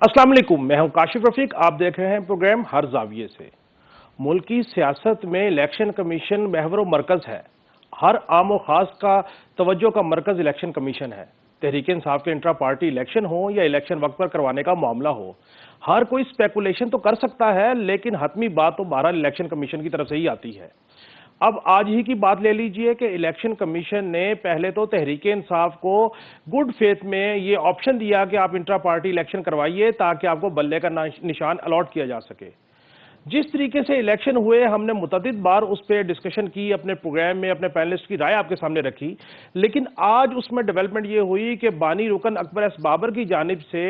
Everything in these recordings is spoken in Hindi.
अस्सलाम वालेकुम, मैं हूं काशिफ रफीक। आप देख रहे हैं प्रोग्राम हर जाविये से। मुल्क की सियासत में इलेक्शन कमीशन महवर मरकज है। हर आम और खास का तवज्जो का मरकज इलेक्शन कमीशन है। तहरीक इंसाफ के इंट्रा पार्टी इलेक्शन हो या इलेक्शन वक्त पर करवाने का मामला हो, हर कोई स्पेकुलेशन तो कर सकता है, लेकिन हतमी बात तो बहरहाल इलेक्शन कमीशन की तरफ से ही आती है। अब आज ही की बात ले लीजिए कि इलेक्शन कमीशन ने पहले तो तहरीक इंसाफ को गुड फेथ में ये ऑप्शन दिया कि आप इंट्रा पार्टी इलेक्शन करवाइए ताकि आपको बल्ले का निशान अलॉट किया जा सके। जिस तरीके से इलेक्शन हुए, हमने मुतअद्दिद बार उस पर डिस्कशन की, अपने प्रोग्राम में अपने पैनलिस्ट की राय आपके सामने रखी। लेकिन आज उसमें डेवलपमेंट ये हुई कि बानी रुकन अकबर एस बाबर की जानिब से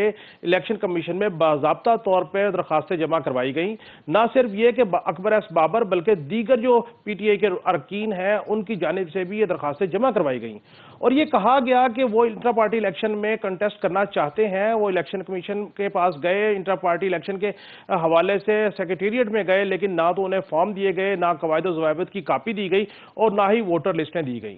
इलेक्शन कमीशन में बाज़ाब्ता तौर पर दरखास्तें जमा करवाई गई। ना सिर्फ ये कि अकबर एस बाबर बल्कि दीगर जो PTI के अरकीन हैं उनकी जानिब से भी ये दरखास्तें जमा करवाई गई और ये कहा गया कि वो इंट्रा पार्टी इलेक्शन में कंटेस्ट करना चाहते हैं। वो इलेक्शन कमीशन के पास गए, इंट्रा पार्टी इलेक्शन के हवाले से सेक्रेटेरिएट में गए, लेकिन ना तो उन्हें फॉर्म दिए गए, ना कवायद ज़वाबित की कापी दी गई और ना ही वोटर लिस्टें दी गई।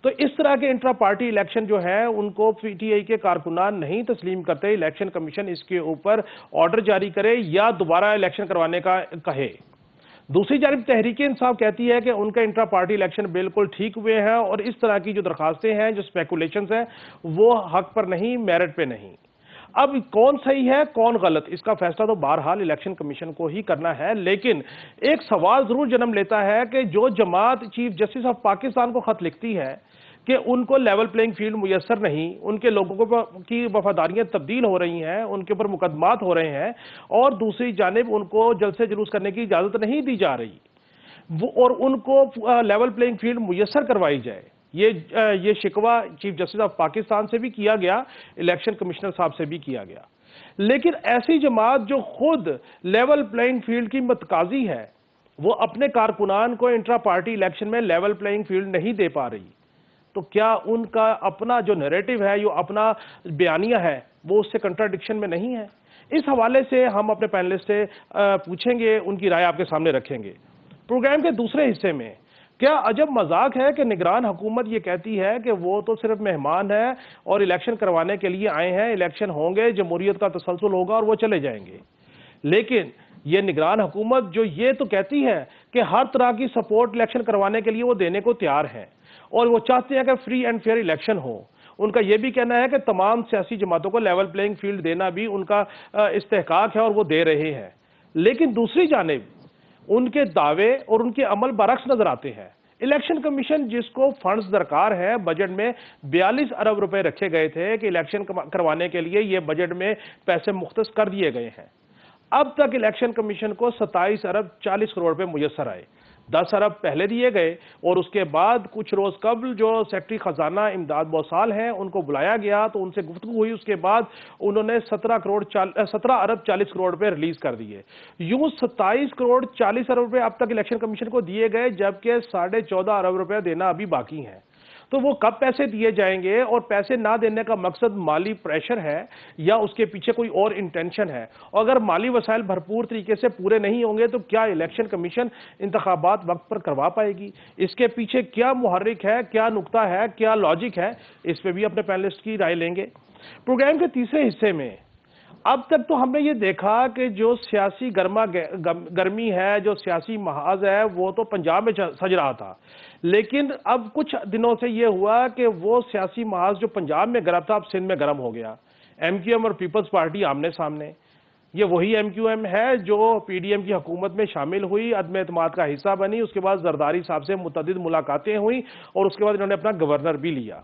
तो इस तरह के इंट्रा पार्टी इलेक्शन जो है उनको PTI के कारकुनान नहीं तस्लीम करते। इलेक्शन कमीशन इसके ऊपर ऑर्डर जारी करे या दोबारा इलेक्शन करवाने का कहे। दूसरी जानिब तहरीक इंसाफ कहती है कि उनका इंट्रा पार्टी इलेक्शन बिल्कुल ठीक हुए हैं और इस तरह की जो दरखास्तें हैं, जो स्पेकुलेशंस हैं, वो हक पर नहीं, मेरिट पे नहीं। अब कौन सही है कौन गलत, इसका फैसला तो बहरहाल इलेक्शन कमीशन को ही करना है। लेकिन एक सवाल जरूर जन्म लेता है कि जो जमात चीफ जस्टिस ऑफ पाकिस्तान को खत लिखती है कि उनको लेवल प्लेइंग फील्ड मुयसर नहीं, उनके लोगों को की वफादारियां तब्दील हो रही हैं, उनके ऊपर मुकदमात हो रहे हैं और दूसरी जानिब उनको जलसे जुलूस करने की इजाजत नहीं दी जा रही, वो और उनको लेवल प्लेइंग फील्ड मुयसर करवाई जाए। ये शिकवा चीफ जस्टिस ऑफ पाकिस्तान से भी किया गया, इलेक्शन कमिश्नर साहब से भी किया गया। लेकिन ऐसी जमात जो खुद लेवल प्लेइंग फील्ड की मतकाजी है, वो अपने कारकुनान को इंट्रा पार्टी इलेक्शन में लेवल प्लेइंग फील्ड नहीं दे पा रही, तो क्या उनका अपना जो नैरेटिव है, जो अपना बयानिया है, वो उससे कंट्राडिक्शन में नहीं है? इस हवाले से हम अपने पैनलिस्ट से पूछेंगे, उनकी राय आपके सामने रखेंगे। प्रोग्राम के दूसरे हिस्से में क्या अजब मजाक है कि निगरान हुकूमत ये कहती है कि वो तो सिर्फ मेहमान है और इलेक्शन करवाने के लिए आए हैं, इलेक्शन होंगे, जमहूरियत का तसलसल होगा और वो चले जाएंगे। लेकिन ये निगरान हुकूमत जो ये तो कहती है कि हर तरह की सपोर्ट इलेक्शन करवाने के लिए वो देने को तैयार है और वो चाहते हैं कि फ्री एंड फेयर इलेक्शन हो। उनका यह भी कहना है कि तमाम सियासी जमातों को लेवल प्लेइंग फील्ड देना भी उनका इस्तेहकाक है और वो दे रहे हैं। लेकिन दूसरी जानिब उनके दावे और उनके अमल बरक्स नजर आते हैं। इलेक्शन कमीशन जिसको फंड्स दरकार है, बजट में 42 अरब रुपए रखे गए थे कि इलेक्शन करवाने के लिए, ये बजट में पैसे मुख्तस कर दिए गए हैं। अब तक इलेक्शन कमीशन को 27 अरब 40 करोड़ रुपए मुयसर आए। 10 अरब पहले दिए गए और उसके बाद कुछ रोज कबल जो सेक्रेटरी खजाना इमदाद बौसाल हैं उनको बुलाया गया तो उनसे गुफ्तगू हुई। उसके बाद उन्होंने 17 अरब 40 करोड़ रुपए रिलीज कर दिए। यूं 27 करोड़ 40 अरब रुपए अब तक इलेक्शन कमीशन को दिए गए, जबकि 14.5 अरब रुपए देना अभी बाकी है। तो वो कब पैसे दिए जाएंगे और पैसे ना देने का मकसद माली प्रेशर है या उसके पीछे कोई और इंटेंशन है? और अगर माली वसाइल भरपूर तरीके से पूरे नहीं होंगे तो क्या इलेक्शन कमीशन इंतखाबात वक्त पर करवा पाएगी? इसके पीछे क्या मुहर्रिक है, क्या नुक्ता है, क्या लॉजिक है? इस पे भी अपने पैनलिस्ट की राय लेंगे। प्रोग्राम के तीसरे हिस्से में अब तक तो हमने ये देखा कि जो सियासी गर्मी है, जो सियासी महाज है, वो तो पंजाब में सज रहा था। लेकिन अब कुछ दिनों से ये हुआ कि वो सियासी महाज जो पंजाब में गर्म था अब सिंध में गर्म हो गया। MQM और पीपल्स पार्टी आमने सामने। ये वही MQM है जो PDM की हुकूमत में शामिल हुई, अदम एतमाद का हिस्सा बनी, उसके बाद जरदारी साहब से मुतअद्दिद मुलाकातें हुई और उसके बाद इन्होंने अपना गवर्नर भी लिया।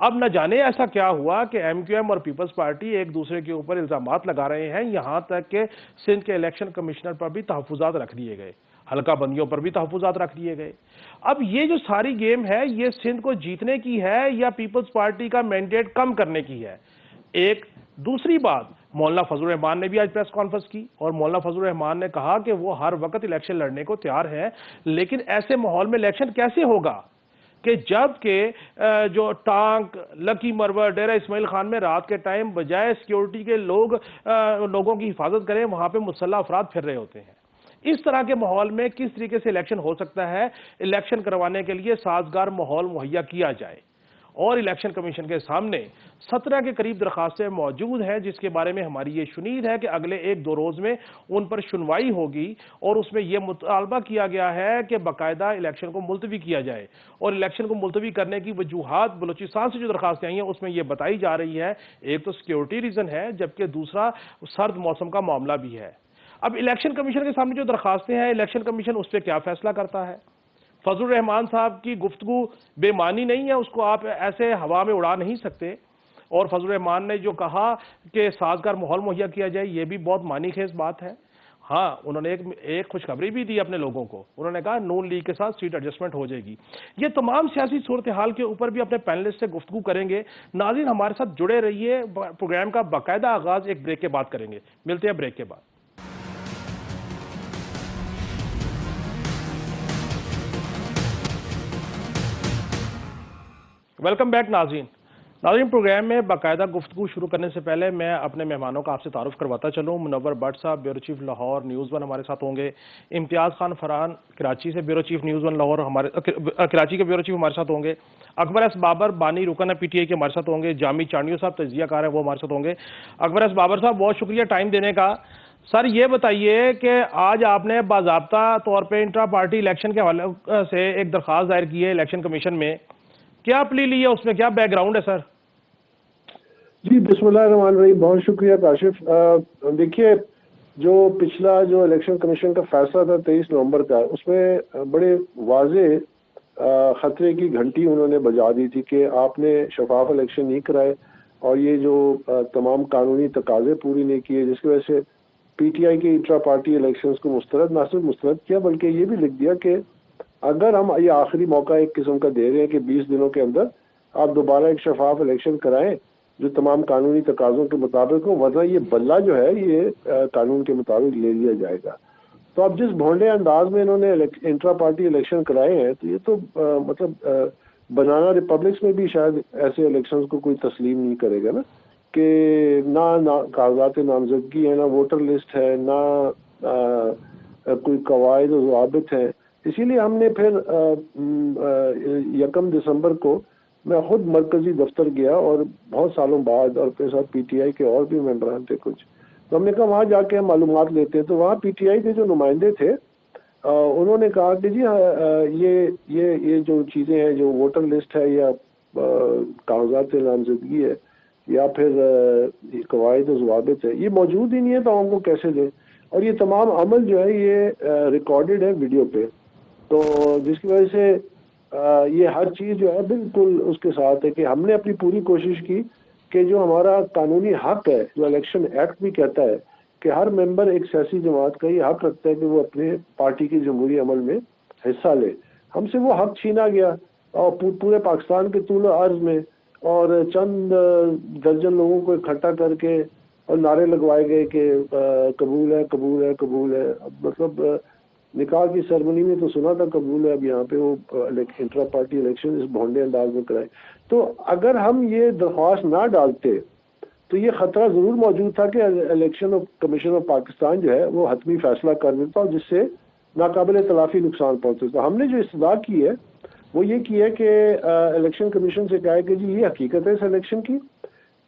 अब न जाने ऐसा क्या हुआ कि MQM और पीपल्स पार्टी एक दूसरे के ऊपर इल्जामात लगा रहे हैं। यहां तक कि सिंध के इलेक्शन कमिश्नर पर भी तहफुजात रख दिए गए, हल्का बंदियों पर भी तहफुजात रख दिए गए। अब ये जो सारी गेम है, ये सिंध को जीतने की है या पीपल्स पार्टी का मैंडेट कम करने की है? एक दूसरी बात, मौलाना फजल रहमान ने भी आज प्रेस कॉन्फ्रेंस की और मौलाना फजल रहमान ने कहा कि वो हर वक्त इलेक्शन लड़ने को तैयार है। लेकिन ऐसे माहौल में इलेक्शन कैसे होगा कि जबकि जो टांक, लकी मरवर, डेरा इस्माइल खान में रात के टाइम बजाय सिक्योरिटी के लोगों की हिफाजत करें, वहां पे मुसल्लह अफराद फिर रहे होते हैं। इस तरह के माहौल में किस तरीके से इलेक्शन हो सकता है? इलेक्शन करवाने के लिए साजगार माहौल मुहैया किया जाए और इलेक्शन कमीशन के सामने 17 के करीब दरखास्तें मौजूद हैं, जिसके बारे में हमारी ये शुनीद है कि अगले 1-2 रोज में उन पर सुनवाई होगी और उसमें यह मुतालबा किया गया है कि बाकायदा इलेक्शन को मुलतवी किया जाए। और इलेक्शन को मुलतवी करने की वजूहात बलूचिस्तान से जो दरखास्तें आई हैं उसमें यह बताई जा रही है, एक तो सिक्योरिटी रीजन है, जबकि दूसरा सर्द मौसम का मामला भी है। अब इलेक्शन कमीशन के सामने जो दरखास्तें हैं, इलेक्शन कमीशन उस पर क्या फैसला करता है? फजलुर रहमान साहब की गुफ्तगू बेमानी नहीं है, उसको आप ऐसे हवा में उड़ा नहीं सकते। और फजलुर रहमान ने जो कहा कि साजगार माहौल मुहैया किया जाए, यह भी बहुत मानीखेज बात है। हाँ, उन्होंने एक खुशखबरी भी दी अपने लोगों को। उन्होंने कहा नून लीग के साथ सीट एडजस्टमेंट हो जाएगी। ये तमाम सियासी सूरत हाल के ऊपर भी अपने पैनलिस्ट से गुफ्तगू करेंगे। नाज़रीन, हमारे साथ जुड़े रहिए। प्रोग्राम का बाकायदा आगाज एक ब्रेक के बाद करेंगे। मिलते हैं ब्रेक के बाद। वेलकम बैक नाज़रीन। प्रोग्राम में बाकायदा गुफ्तगू शुरू करने से पहले मैं अपने मेहमानों का आपसे तारुफ करवाता चलूँ। मुनव्वर भट्ट साहब ब्यूरो चीफ लाहौर न्यूज़ 1 हमारे साथ होंगे। इम्तियाज़ खान फरहान कराची से bureau chief news 1 Lahore Karachi के ब्यूरो चीफ हमारे साथ होंगे। अकबर एस बाबर बानी रुकन है PTI के हमारे साथ होंगे। जामी चांडियो साहब तजियाकार है, वो हमारे साथ होंगे। अकबर एस बाबर साहब, बहुत शुक्रिया टाइम देने का। सर, ये बताइए कि आज आपने बाज़ाब्ता तौर पर इंट्रा पार्टी इलेक्शन के हवाले से एक दरख्वास्त दायर की है इलेक्शन कमीशन में, क्या प्ली ली है, उसमें क्या बैकग्राउंड है सर? जी, बिस्मिल्लाहिर्रहमानिर्रहीम। बहुत शुक्रिया काशिफ। देखिए, जो पिछला जो इलेक्शन कमीशन का फैसला था 23 नवंबर का, उसमें बड़े वाजे खतरे की घंटी उन्होंने बजा दी थी कि आपने शफाफ इलेक्शन नहीं कराए और ये जो तमाम कानूनी तकाजे पूरी नहीं किए, जिसकी वजह से PTI के इंट्रा पार्टी इलेक्शंस को ना सिर्फ मुस्तरद किया बल्कि ये भी लिख दिया कि अगर हम ये आखिरी मौका एक किस्म का दे रहे हैं कि 20 दिनों के अंदर आप दोबारा एक शफाफ इलेक्शन कराएं जो तमाम कानूनी तकाजों के मुताबिक हो, वरना ये बल्ला जो है ये कानून के मुताबिक ले लिया जाएगा। तो अब जिस भोंडे अंदाज में इन्होंने इंट्रा पार्टी इलेक्शन कराए हैं, तो ये तो मतलब बनाना रिपब्लिक्स में भी शायद ऐसे इलेक्शंस को कोई तस्लीम नहीं करेगा ना, कि ना कागजात नामजदगी है, ना वोटर लिस्ट है, ना कोई कवायद और ज़वाबित है। इसीलिए हमने फिर 1 दिसंबर को मैं खुद मरकजी दफ्तर गया और बहुत सालों बाद, और अपने साथ PTI के और भी मेंबरान थे कुछ, तो हमने कहा वहाँ जाके हम मालूमात लेते हैं। तो वहाँ PTI के जो नुमाइंदे थे उन्होंने कहा कि जी ये जो चीज़ें हैं, जो वोटर लिस्ट है या कागजात नामजदगी है या फिर कवायद और ज़वाबित है, ये मौजूद ही नहीं है, तो हमको कैसे दें? और ये तमाम अमल जो है ये रिकॉर्डेड है वीडियो पे, तो जिसकी वजह से ये हर चीज़ जो है बिल्कुल उसके साथ है कि हमने अपनी पूरी कोशिश की कि जो हमारा कानूनी हक है, जो इलेक्शन एक्ट भी कहता है कि हर मेंबर एक सियासी जमात का ये हक रखता है कि वो अपने पार्टी की जमहूरी अमल में हिस्सा ले, हमसे वो हक छीना गया। और पूरे पाकिस्तान के तूल अर्ज में और चंद दर्जन लोगों को इकट्ठा करके और नारे लगवाए गए कि कबूल है, कबूल है, कबूल है। मतलब निकाह की सेरेमनी में तो सुना था कबूल है, अब यहाँ पे वो इंट्रा पार्टी इलेक्शन इस भोंडे अंदाज में कराए। तो अगर हम ये दरख्वास्त ना डालते तो ये खतरा जरूर मौजूद था कि इलेक्शन कमीशन ऑफ पाकिस्तान जो है वो हतमी फैसला कर देता और जिससे नाकाबिल तलाफी नुकसान पहुंचता। तो हमने जो इस्तदा की है वो ये की है कि इलेक्शन कमीशन से कहा है कि जी ये हकीकत है इस इलेक्शन की,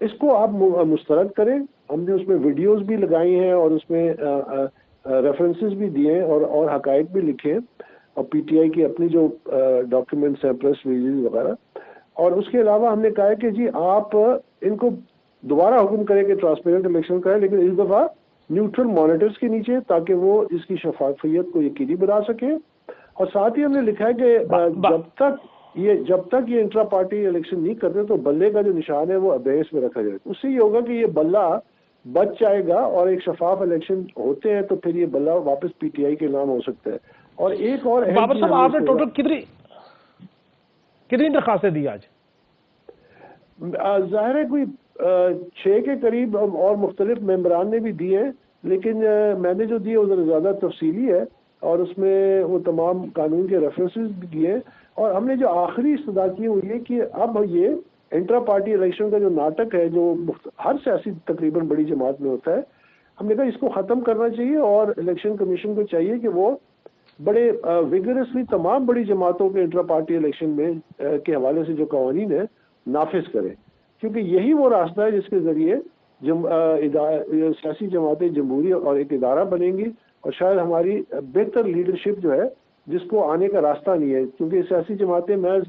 इसको आप मुस्तरद करें। हमने उसमें वीडियोज भी लगाई हैं और उसमें रेफरेंसेस भी दिए और हकायक भी लिखे हैं, और PTI की अपनी जो डॉक्यूमेंट्स हैं, प्रेस रिलीज वगैरह। और उसके अलावा हमने कहा है कि जी आप इनको दोबारा हुक्म करें कि ट्रांसपेरेंट इलेक्शन कराएं, लेकिन इस दफ़ा न्यूट्रल मॉनिटर्स के नीचे, ताकि वो इसकी शफाफियत को यकीनी बना सके। और साथ ही हमने लिखा है कि जब तक ये इंट्रा पार्टी इलेक्शन नहीं करते तो बल्ले का जो निशान है वो अबेस में रखा जाए। उससे ये होगा कि ये बल्ला बच जाएगा और एक शफाफ इलेक्शन होते हैं तो फिर ये बल्ला वापस PTI के नाम हो सकता है। और एक और बाबर साहब, आपने टोटल कितनी दरखास्तें दी आज? जाहिर है कोई 6 के करीब और मुख्तलिफ मेंबरान ने भी दिए, लेकिन मैंने जो दिए वो ज़रा ज़्यादा तफसीली है और उसमें वो तमाम कानून के रेफरेंसेस भी दिए। और हमने जो आखिरी इस्तदा की वो ये कि अब ये इंट्रा पार्टी इलेक्शन का जो नाटक है, जो हर सियासी तकरीबन बड़ी जमात में होता है, हमने कहा इसको ख़त्म करना चाहिए और इलेक्शन कमीशन को चाहिए कि वो बड़े विगरसली तमाम बड़ी जमातों के इंट्रा पार्टी इलेक्शन में के हवाले से जो कवानीन है नाफिज करें, क्योंकि यही वो रास्ता है जिसके ज़रिए सियासी जमातें जमहूरी और एक इदारा बनेंगी, और शायद हमारी बेहतर लीडरशिप जो है जिसको आने का रास्ता नहीं है, क्योंकि सियासी जमातें महज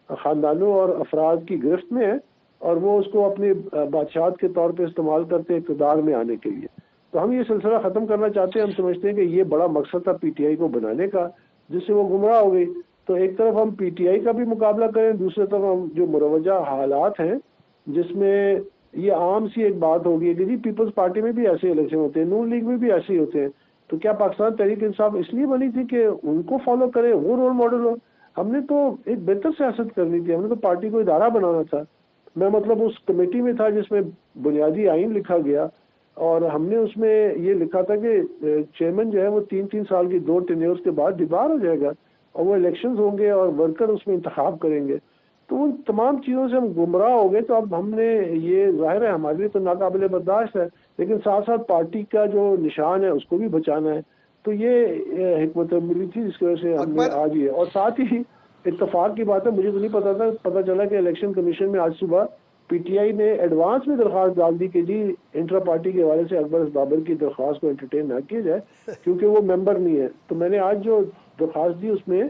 ख़ानदानों और अफराद की गिरफ्त में हैं और वो उसको अपने बादशाहत के तौर पे इस्तेमाल करते हैं इक़्तिदार में आने के लिए। तो हम ये सिलसिला ख़त्म करना चाहते हैं। हम समझते हैं कि ये बड़ा मकसद था पीटीआई को बनाने का, जिससे वो गुमराह हो गई। तो एक तरफ हम पीटीआई का भी मुकाबला करें, दूसरी तरफ हम जो मुरवजा हालात हैं जिसमें ये आम सी एक बात होगी कि जी पीपल्स पार्टी में भी ऐसे इलेक्शन होते हैं, नून लीग में भी ऐसे ही होते हैं, तो क्या पाकिस्तान तहरीक इंसाफ इसलिए बनी थी कि उनको फॉलो करें, वो रोल मॉडल हो? हमने तो एक बेहतर सियासत करनी थी, हमने तो पार्टी को इदारा बनाना था। मैं मतलब उस कमेटी में था जिसमें बुनियादी आइन लिखा गया, और हमने उसमें ये लिखा था कि चेयरमैन जो है वो 3-3 साल की 2 टेन्योर्स के बाद डिबार हो जाएगा और वो इलेक्शंस होंगे और वर्कर उसमें इंतखाब करेंगे। तो उन तमाम चीज़ों से हम गुमराह हो गए। तो अब हमने ये ज़ाहिर है हमारे लिए तो नाकाबिले बर्दाश्त है, लेकिन साथ साथ पार्टी का जो निशान है उसको भी बचाना है। तो ये हिकमत मिली थी जिसकी वजह से हमने अकबर, आज ये, और साथ ही इत्तेफाक की बात है, मुझे तो नहीं पता था, पता चला कि इलेक्शन कमीशन में आज सुबह पीटीआई ने एडवांस में दरख्वास्त डाल दी कि जी इंट्रा पार्टी के हवाले से अकबर बाबर की दरख्वास्त को एंटरटेन ना किया जाए क्योंकि वो मेंबर नहीं है। तो मैंने आज जो दरख्वास्त दी उसमें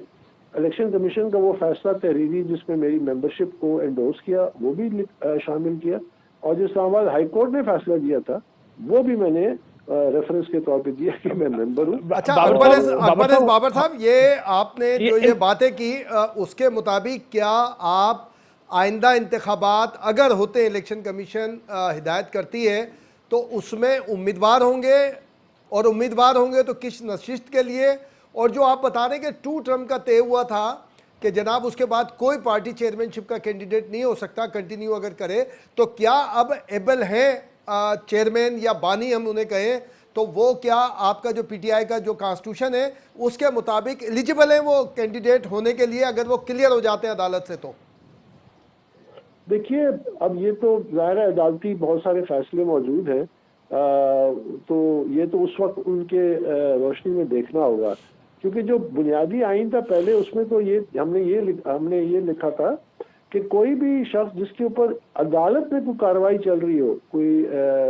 इलेक्शन कमीशन का वो फैसला तहरीरी जिसमें मेरी मेंबरशिप को एंडोर्स किया वो भी शामिल किया, और जो इस्लामाबाद हाई कोर्ट ने फैसला दिया था वो भी मैंने रेफरेंस के तौर पे दिया कि मैं मेंबर हूँ। अच्छा बाबर बाबर साहब, ये आपने जो ये ये बातें की, उसके मुताबिक क्या आप आइंदा इंतखाबात अगर होते इलेक्शन कमीशन हिदायत करती है तो उसमें उम्मीदवार होंगे, और उम्मीदवार होंगे तो किस नशिस्त के लिए? और जो आप बता रहे हैं कि 2 टर्म का तय हुआ था कि जनाब उसके बाद कोई पार्टी चेयरमैनशिप का कैंडिडेट नहीं हो सकता कंटिन्यू अगर करे, तो क्या अब एबल है चेयरमैन या बानी हम उन्हें कहें, तो वो क्या आपका जो पीटीआई का जो कॉन्स्टिट्यूशन है उसके मुताबिक एलिजिबल है वो कैंडिडेट होने के लिए अगर वो क्लियर हो जाते हैं अदालत से? तो देखिए अब ये तो ज़ाहिर है अदालती बहुत सारे फैसले मौजूद हैं, तो ये तो उस वक्त उनके रोशनी में देखना होगा, क्योंकि जो बुनियादी आइन था पहले उसमें तो ये हमने ये लिखा था कि कोई भी शख्स जिसके ऊपर अदालत में कोई कार्रवाई चल रही हो, कोई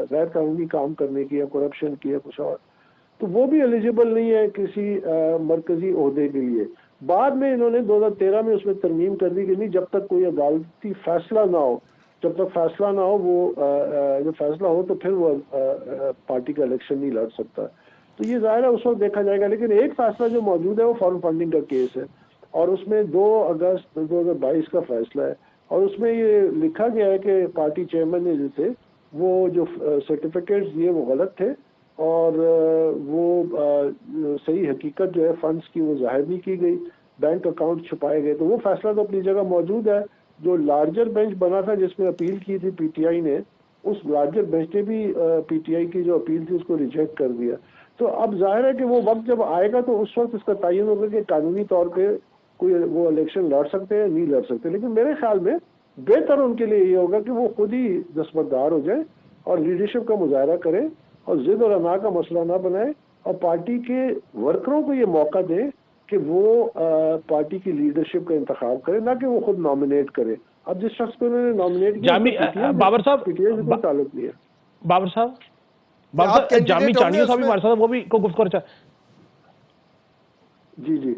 गैर कानूनी काम करने की या करप्शन की या कुछ और, तो वो भी एलिजिबल नहीं है किसी मरकजी ओहदे के लिए। बाद में इन्होंने 2013 में उसमें तरमीम कर दी कि नहीं, जब तक कोई अदालती फैसला ना हो, जब तक फैसला ना हो वो जब फैसला हो तो फिर वो पार्टी का इलेक्शन नहीं लड़ सकता। तो ये ज़ाहिर है उस वक्त देखा जाएगा, लेकिन एक फैसला जो मौजूद है वो फॉरेन फंडिंग का केस है, और उसमें 2 अगस्त 2022 का फैसला है, और उसमें ये लिखा गया है कि पार्टी चेयरमैन ने जो थे वो जो सर्टिफिकेट्स दिए वो गलत थे, और वो सही हकीकत जो है फंड्स की वो जाहिर नहीं की गई, बैंक अकाउंट छुपाए गए। तो वो फैसला तो अपनी जगह मौजूद है। जो लार्जर बेंच बना था जिसमें अपील की थी पीटीआई ने, उस लार्जर बेंच ने भी पीटीआई की जो अपील थी उसको रिजेक्ट कर दिया। तो अब जाहिर है कि वो वक्त जब आएगा तो उस वक्त इसका तयन होगा कि कानूनी तौर पे कोई वो इलेक्शन लड़ सकते हैं नहीं लड़ सकते, लेकिन मेरे ख्याल में बेहतर उनके लिए ये होगा कि वो खुद ही दस्तबरदार हो जाए और लीडरशिप का मुजाहरा करें और जिद और अना का मसला ना बनाए, और पार्टी के वर्करों को ये मौका दें कि वो पार्टी की लीडरशिप का इंतखाब करें, ना कि वो खुद नॉमिनेट करें। अब जिस शख्स को उन्होंने नॉमिनेट किया बाबर साहब पीटीआई से कोई ताल्लुक नहीं है। बाबर साहब जामी चानियो साहब भी हमारे साथ, वो भी को गुफ्तगू करना। जी जी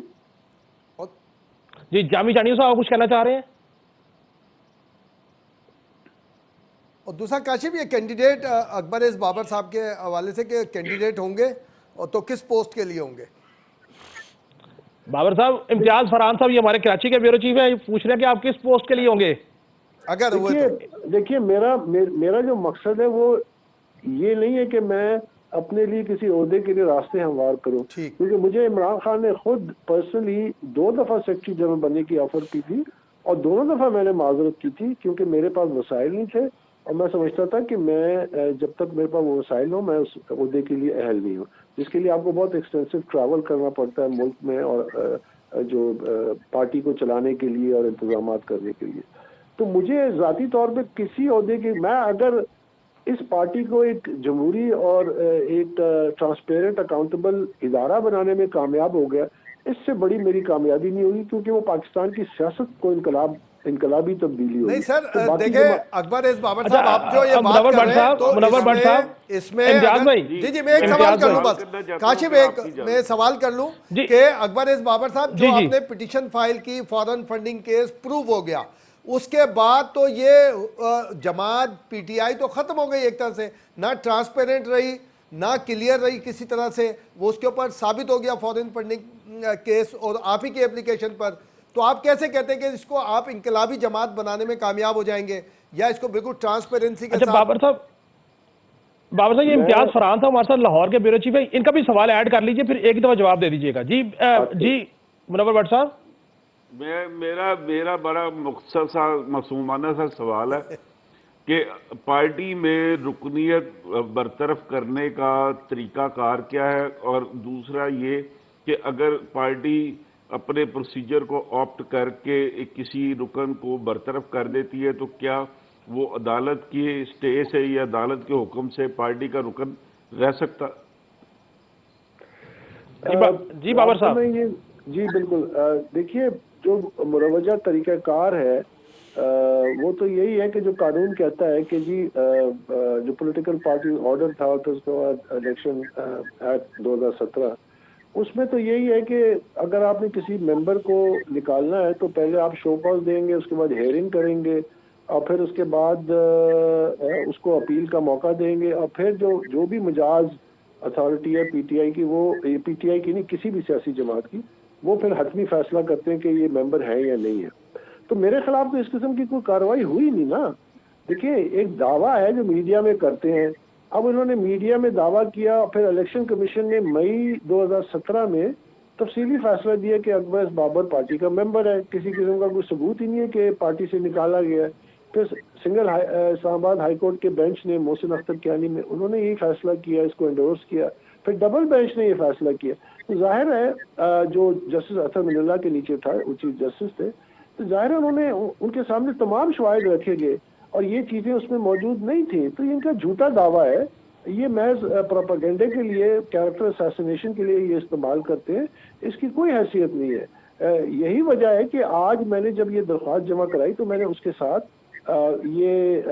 जी, जामी चानियो साहब आप कुछ कहना चाह रहे हैं? और दूसरा काशिफ, ये कैंडिडेट अकबर इस बाबर साहब के हवाले से कि कैंडिडेट होंगे और तो किस पोस्ट के लिए होंगे? बाबर साहब, इम्तियाज फरहान साहब ये हमारे कराची के ब्यूरो चीफ है, पूछ रहे हैं कि आप किस पोस्ट के लिए होंगे अगर हुए तो? देखिए मेरा जो मकसद है वो ये नहीं है कि मैं अपने लिए किसी ओहदे के लिए रास्ते हमवार करूं, क्योंकि मुझे इमरान खान ने खुद पर्सनली 2 दफा सेक्रेटरी जनरल बनने की ऑफर की थी, और दोनों दफा मैंने माजरत की थी क्योंकि मेरे पास वसाइल नहीं थे, और मैं समझता था कि मैं जब तक मेरे पास वो वसाइल हो मैं उस ओहदे के लिए अहल नहीं हूँ, जिसके लिए आपको बहुत एक्सटेंसिव ट्रैवल करना पड़ता है मुल्क में, और जो पार्टी को चलाने के लिए और इंतजाम करने के लिए। तो मुझे ज़ाती तौर पे किसी ओहदे की, मैं अगर इस पार्टी को एक जमहूरी और एक ट्रांसपेरेंट अकाउंटेबल इदारा बनाने में कामयाब हो गया, इससे बड़ी मेरी कामयाबी नहीं होगी, क्योंकि वो पाकिस्तान की सियासत को इनकलाब इनकलाबी तब्दीली होगी। नहीं सर, तो बाकी देखिए जमा अकबर एस बाबर अच्छा, साहब, आप जो ये बात मुनव्वर कर भट्ट रहे हैं साहब, तो मुनव्वर भट्ट साहब, इसमें इम्तियाज अगर भाई, जी मैं एक इम्तियाज सवाल कर भाई, लूं बस, करना चाहता हूं काशिफ फिर आपकी एक इजाजत। मैं सवाल कर लूं जी कि अकबर एस बाबर साहब जो जी जी आपने पिटीशन फाइल की, फॉरेन फंडिंग केस प्रूव हो गया, उसके बाद तो ये जमात पीटीआई तो खत्म हो गई एक तरह से, ना ट्रांसपेरेंट रही ना क्लियर रही किसी तरह से, वो उसके ऊपर साबित हो गया फॉरेन फंडिंग केस और आप ही की एप्लीकेशन पर। तो आप कैसे कहते हैं कि इसको आप इनकलाबी जमात बनाने में कामयाब हो जाएंगे, या इसको बिल्कुल ट्रांसपेरेंसी के अच्छा साथ? बाबर साहब, ये इम्तियाज मैं फरहान साहब हमारे साथ लाहौर के ब्यूरो चीफ है, इनका भी सवाल ऐड कर लीजिए, फिर एक दफा जवाब दे दीजिएगा। जी जी मुनव्वर भट्ट साहब। मेरा मेरा बड़ा मुख्तसर सा मासूमाना सा सवाल है कि पार्टी में रुकनीत बरतरफ करने का तरीकाकार क्या है, और दूसरा ये कि अगर पार्टी अपने प्रोसीजर को ऑप्ट करके किसी रुकन को बरतरफ कर देती है तो क्या वो अदालत की स्टे से या अदालत के हुक्म से पार्टी का रुकन रह सकता? जी बाबर वास्तव साहब। में ये जी बिल्कुल, देखिए जो मुरवजा तरीक़ाकार है वो तो यही है कि जो कानून कहता है कि जी जो पॉलिटिकल पार्टी ऑर्डर था तो उसके बाद इलेक्शन एक्ट 2017, उसमें तो यही है कि अगर आपने किसी मेंबर को निकालना है तो पहले आप शो कॉज देंगे, उसके बाद हेयरिंग करेंगे और फिर उसके बाद उसको अपील का मौका देंगे, और फिर जो भी मिजाज अथॉरिटी है पीटीआई की, वो पीटीआई की नहीं किसी भी सियासी जमात की, वो फिर हतमी फैसला करते हैं कि ये मेंबर है या नहीं है। तो मेरे खिलाफ तो इस किस्म की कोई कार्रवाई हुई नहीं ना। देखिए एक दावा है जो मीडिया में करते हैं, अब उन्होंने मीडिया में दावा किया, फिर इलेक्शन कमीशन ने मई 2017 में तफसीली फैसला दिया कि अकबर बाबर पार्टी का मेंबर है, किसी किस्म का कोई सबूत ही नहीं है कि पार्टी से निकाला गया है। फिर सिंगल इस्लामाबाद हाई कोर्ट के बेंच ने मोहसिन अख्तर कियानी में उन्होंने यही फैसला किया, इसको एंडोर्स किया, फिर डबल बेंच ने ये फैसला किया। तो जाहिर है जो जस्टिस अतर मिनल्ला के नीचे था, वो चीफ जस्टिस थे, तो जाहिर है उन्होंने उनके सामने तमाम शवाहिद रखे गए और ये चीज़ें उसमें मौजूद नहीं थी। तो इनका झूठा दावा है, ये महज प्रोपेगेंडे के लिए, कैरेक्टर असैसिनेशन के लिए ये इस्तेमाल करते हैं, इसकी कोई हैसियत नहीं है। यही वजह है कि आज मैंने जब ये दरख्वास्त जमा कराई तो मैंने उसके साथ ये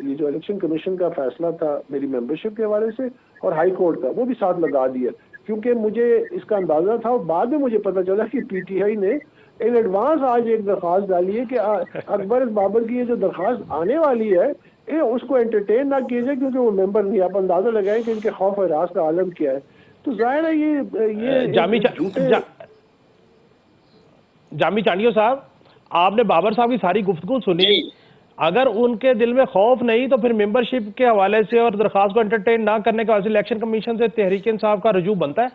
जो इलेक्शन कमीशन का फैसला था मेरी मेंबरशिप के हवाले से और हाई कोर्ट का, वो भी साथ लगा दिया, क्योंकि मुझे इसका अंदाजा था और बाद में मुझे पता चला कि पीटीआई ने इन एडवांस आज एक दरख्वास्त डाली है कि अकबर बाबर की ये जो दरख्वास्त आने वाली है ये उसको एंटरटेन ना किया जाए, क्योंकि वो मेंबर नहीं। आप अंदाजा लगाएं कि इनके खौफ और राज का आलम क्या है। तो जाहिर है ये जामी चांडियो साहब, आपने बाबर साहब की सारी गुफ्तगू सुनी, अगर उनके दिल में खौफ नहीं तो फिर मेंबरशिप के हवाले से और दरखास्त को एंटरटेन ना करने के हवाले से इलेक्शन कमीशन से तहरीक इंसाफ का रजू बनता है?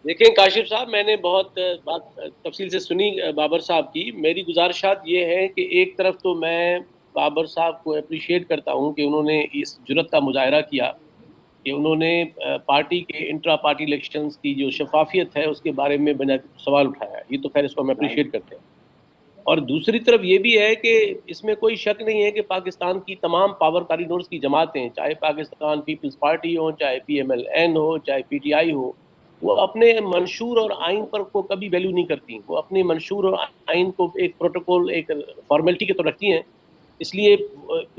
देखें काशिफ साहब, मैंने बहुत बात तफसील से सुनी बाबर साहब की। मेरी गुजारिशात ये है कि एक तरफ तो मैं बाबर साहब को अप्रिशिएट करता हूँ कि उन्होंने इस जुर्रत का मुजाहरा किया कि उन्होंने पार्टी के इंट्रा पार्टी इलेक्शंस की जो शफाफियत है उसके बारे में बुनियादी सवाल उठाया। ये तो खैर इसको हम अप्रिशिएट करते हैं। और दूसरी तरफ ये भी है कि इसमें कोई शक नहीं है कि पाकिस्तान की तमाम पावर कॉरिडोर्स की जमातें, चाहे पाकिस्तान पीपल्स पार्टी हो, चाहे PMLN हो, चाहे PTI हो, वो अपने मंशूर और आइन पर को कभी वैल्यू नहीं करती। वो अपने मंशूर और आइन को एक प्रोटोकॉल, एक फॉर्मेलिटी के तो रखती हैं। इसलिए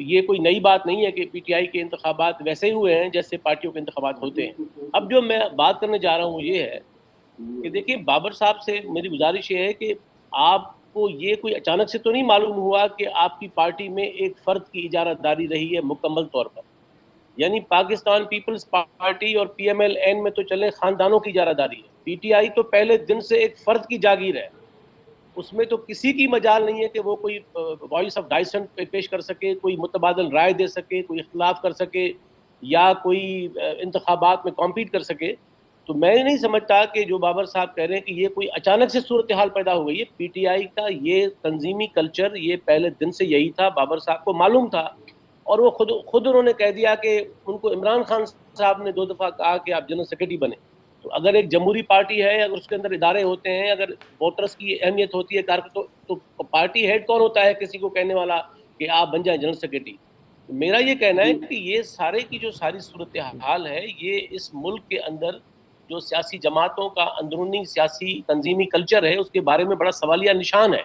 ये कोई नई बात नहीं है कि PTI के इंतखाबात वैसे ही हुए हैं जैसे पार्टियों के इंतखाबात होते हैं। अब जो मैं बात करने जा रहा हूँ ये है कि देखिए, बाबर साहब से मेरी गुजारिश ये है कि आपको ये कोई अचानक से तो नहीं मालूम हुआ कि आपकी पार्टी में एक फ़र्द की इजारादारी रही है मुकम्मल तौर पर। यानी पाकिस्तान पीपल्स पार्टी और PMLN में तो चले खानदानों की इजारादारी है, PTI तो पहले दिन से एक फ़र्द की जागीर है। उसमें तो किसी की मजाल नहीं है कि वो कोई वॉइस ऑफ डाइसेंट पेश कर सके, कोई मुतबादल राय दे सके, कोई इख्तलाफ कर सके या कोई इंतखाबात में कॉम्पीट कर सके। तो मैं नहीं समझता कि जो बाबर साहब कह रहे हैं कि ये कोई अचानक से सूरत हाल पैदा हो गई है। PTI का ये तंजीमी कल्चर ये पहले दिन से यही था, बाबर साहब को मालूम था और वो खुद उन्होंने कह दिया कि उनको इमरान खान साहब ने 2 दफ़ा कहा कि आप जनरल सेक्रेटरी बने। तो अगर एक जमहूरी पार्टी है, अगर उसके अंदर इदारे होते हैं, अगर वोटर्स की अहमियत होती है तो पार्टी हेड कौन होता है किसी को कहने वाला कि आप बन जाए जनरल सेक्रेटरी? मेरा ये कहना है कि ये सारे की जो सारी सूरत हाल है, ये इस मुल्क के अंदर जो सियासी जमातों का अंदरूनी सियासी तंजीमी कल्चर है उसके बारे में बड़ा सवालिया निशान है,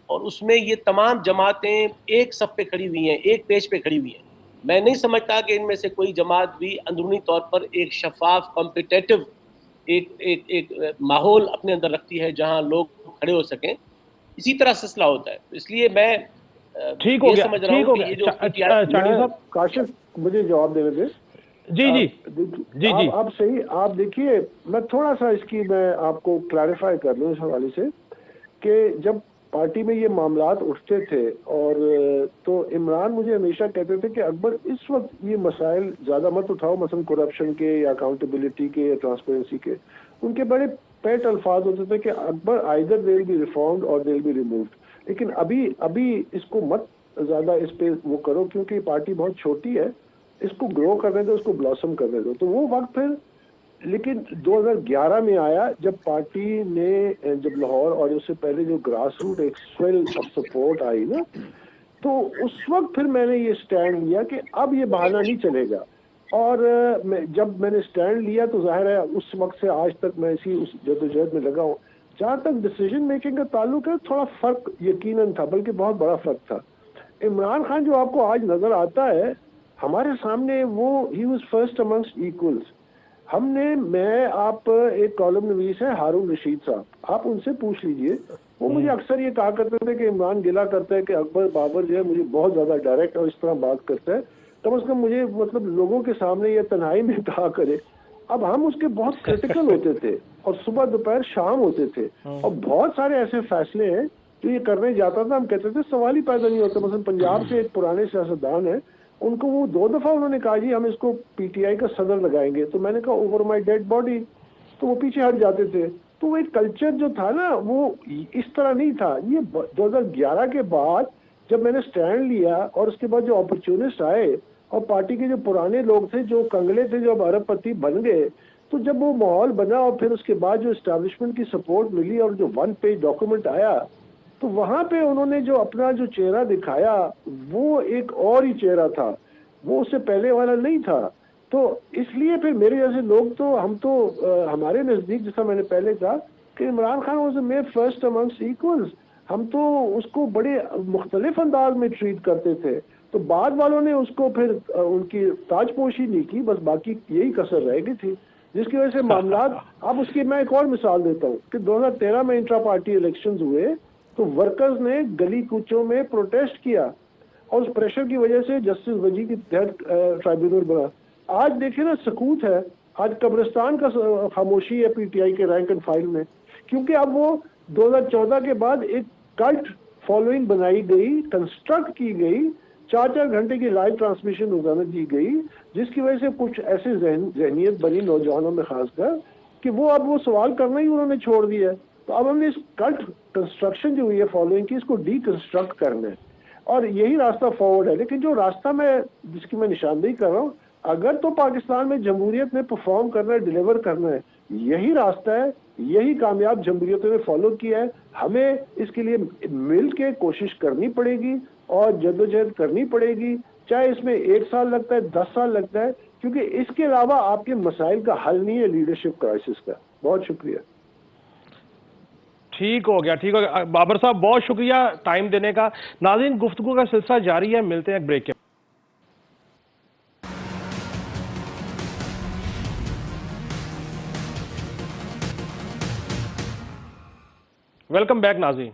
और उसमें ये तमाम जमातें एक सफ पे खड़ी हुई हैं, एक पेज पे खड़ी हुई हैं। मैं नहीं समझता कि इनमें से कोई जमात भी अंदरूनी तौर पर एक शफाफ कॉम्पिटेटिव एक माहौल अपने अंदर रखती है जहां लोग खड़े हो सकें। इसी तरह सिलसिला होता है। इसलिए मैं ठीक हो ये गया, समझ रहा ठीक हूं हो कि गया। ये जो चांडिल साहब, काशिफ मुझे जवाब देने दे। जी जी जी जी। आप सही, आप देखिए, मैं थोड़ा सा इसकी मैं आपको क्लैरिफाई कर लूँ इस हवाले से कि जब पार्टी में ये मामलात उठते थे और तो इमरान मुझे हमेशा कहते थे कि अकबर इस वक्त ये मसाइल ज़्यादा मत उठाओ, मसलन करप्शन के या अकाउंटेबिलिटी के या ट्रांसपेरेंसी के। उनके बड़े पेट अल्फाज होते थे कि Akbar either they will be reformed और दे विल बी रिमूव्ड, लेकिन अभी इसको मत ज़्यादा इस पे वो करो क्योंकि पार्टी बहुत छोटी है, इसको ग्रो करने दो, इसको ब्लॉसम करने दो। तो वो वक्त फिर लेकिन 2011 में आया जब पार्टी ने जब लाहौर और उससे पहले जो ग्रास रूट एक स्वेल ऑफ सपोर्ट आई ना, तो उस वक्त फिर मैंने ये स्टैंड लिया कि अब ये बहाना नहीं चलेगा। और जब मैंने स्टैंड लिया तो जाहिर है उस वक्त से आज तक मैं इसी उस जद्दोजहद में लगा हूँ। जहाँ तक डिसीजन मेकिंग का ताल्लुक है, थोड़ा फर्क यकीनन था, बल्कि बहुत बड़ा फर्क था। इमरान खान जो आपको आज नजर आता है हमारे सामने, वो he was first amongst equals. मैं आप एक कॉलम नवीस है हारून रशीद साहब, आप उनसे पूछ लीजिए। वो मुझे अक्सर ये कहा करते थे कि इमरान गिला करता है कि अकबर बाबर जो है मुझे बहुत ज्यादा डायरेक्ट और इस तरह बात करता है, कम से कम मुझे मतलब लोगों के सामने या तन्हाई में कहा करे। अब हम उसके बहुत क्रिटिकल होते थे और सुबह दोपहर शाम होते थे, और बहुत सारे ऐसे फैसले हैं जो ये करने जाता था, हम कहते थे सवाल ही पैदा नहीं होता। मतलब पंजाब से एक पुराने सियासतदान है, उनको वो 2 दफा उन्होंने कहा जी हम इसको पीटीआई का सदर लगाएंगे, तो मैंने कहा ओवर माय डेड बॉडी, तो वो पीछे हट जाते थे। तो वो एक कल्चर जो था ना वो इस तरह नहीं था। ये 2011 के बाद जब मैंने स्टैंड लिया और उसके बाद जो अपॉर्चुनिस्ट आए और पार्टी के जो पुराने लोग थे जो कंगले थे जो अब अरबपति बन गए, तो जब वो माहौल बना और फिर उसके बाद जो एस्टैब्लिशमेंट की सपोर्ट मिली और जो 1 पेज डॉक्यूमेंट आया, तो वहां पे उन्होंने जो अपना जो चेहरा दिखाया वो एक और ही चेहरा था, वो उससे पहले वाला नहीं था। तो इसलिए फिर मेरे जैसे लोग तो हम तो हमारे नजदीक, जैसा मैंने पहले कहा कि Imran Khan was made first amongst equals, हम तो उसको बड़े मुख्तलिफ अंदाज में ट्रीट करते थे। तो बाद वालों ने उसको फिर उनकी ताजपोशी नहीं की, बस बाकी यही कसर रह गई थी, जिसकी वजह से मामलात। अब उसकी मैं एक और मिसाल देता हूँ कि 2013 में इंट्रा पार्टी इलेक्शंस हुए तो वर्कर्स ने गली कूचों में प्रोटेस्ट किया और उस प्रेशर की वजह से जस्टिस वजी की तहत ट्राइब्यूनल बना। आज देखिए ना सकूत है, आज कब्रिस्तान का खामोशी है पीटीआई के रैंक एंड फाइल में, क्योंकि अब वो 2014 के बाद एक कल्ट फॉलोइंग बनाई गई, कंस्ट्रक्ट की गई, 4-4 घंटे की लाइव ट्रांसमिशन रोजाना दी गई, जिसकी वजह से कुछ ऐसे जहनीत बनी नौजवानों में खासकर कि वो अब वो सवाल करना ही उन्होंने छोड़ दिया। तो अब हमने इस कल्ट कंस्ट्रक्शन जो हुई है फॉलोइंग की, इसको डीकंस्ट्रक्ट करना है और यही रास्ता फॉरवर्ड है। लेकिन जो रास्ता मैं जिसकी मैं निशानदेही कर रहा हूँ, अगर तो पाकिस्तान में जमहूरियत ने परफॉर्म करना है, डिलीवर करना है, यही रास्ता है, यही कामयाब जमहूरियतों ने फॉलो किया है। हमें इसके लिए मिल के कोशिश करनी पड़ेगी और जद्दोजहद करनी पड़ेगी, चाहे इसमें 1 साल लगता है, 10 साल लगता है, क्योंकि इसके अलावा आपके मसाइल का हल नहीं है लीडरशिप क्राइसिस का। बहुत शुक्रिया। ठीक हो गया, ठीक हो गया बाबर साहब, बहुत शुक्रिया टाइम देने का। नाज़रीन, गुफ्तगू का सिलसिला जारी है, मिलते हैं एक ब्रेक के। वेलकम बैक नाज़रीन।